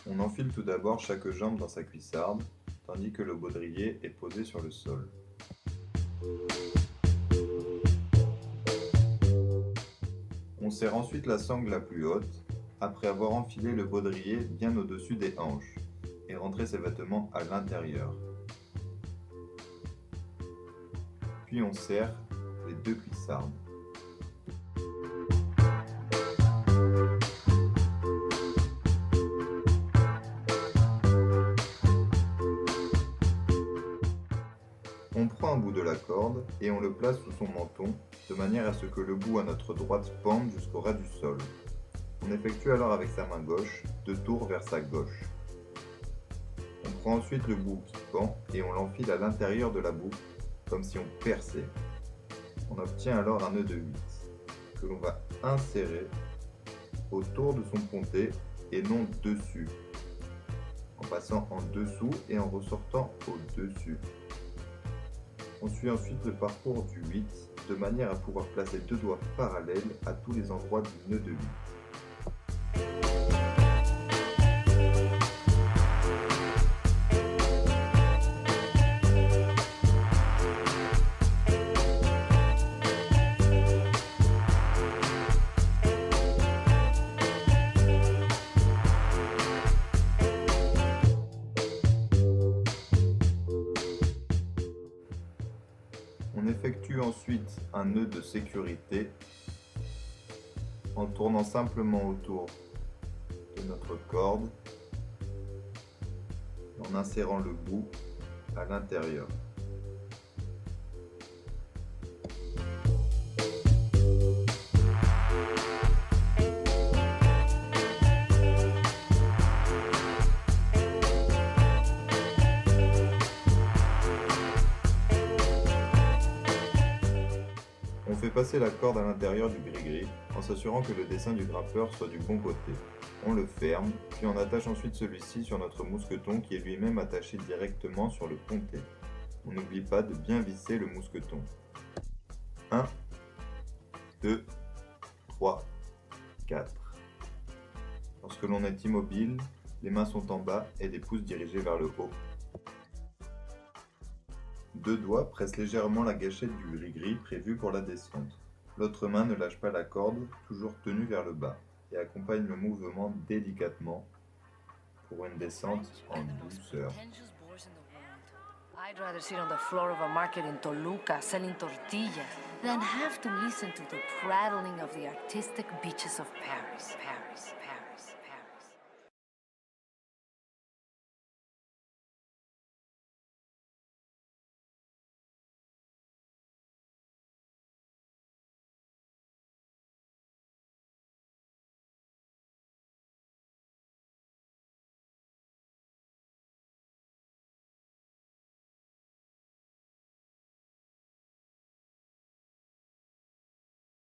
On enfile tout d'abord chaque jambe dans sa cuissarde, tandis que le baudrier est posé sur le sol. On serre ensuite la sangle la plus haute, après avoir enfilé le baudrier bien au-dessus des hanches, et rentré ses vêtements à l'intérieur. Puis on serre les deux cuissardes. On prend un bout de la corde et on le place sous son menton, de manière à ce que le bout à notre droite pende jusqu'au ras du sol. On effectue alors avec sa main gauche 2 tours vers sa gauche. On prend ensuite le bout qui pend et on l'enfile à l'intérieur de la boucle, comme si on perçait. On obtient alors un nœud de 8, que l'on va insérer autour de son pontet et non dessus, en passant en dessous et en ressortant au-dessus. On suit ensuite le parcours du 8, de manière à pouvoir placer 2 doigts parallèles à tous les endroits du nœud de 8. On effectue ensuite un nœud de sécurité en tournant simplement autour de notre corde et en insérant le bout à l'intérieur. On fait passer la corde à l'intérieur du gris-gris en s'assurant que le dessin du grimpeur soit du bon côté. On le ferme, puis on attache ensuite celui-ci sur notre mousqueton qui est lui-même attaché directement sur le pontet. On n'oublie pas de bien visser le mousqueton. 1, 2, 3, 4. Lorsque l'on est immobile, les mains sont en bas et les pouces dirigés vers le haut. 2 doigts pressent légèrement la gâchette du gris-gris prévue pour la descente. L'autre main ne lâche pas la corde, toujours tenue vers le bas, et accompagne le mouvement délicatement pour une descente en douceur. I'd rather sit on the floor of a market in Toluca selling tortillas than have to listen to the prattling of the artistic beaches of Paris.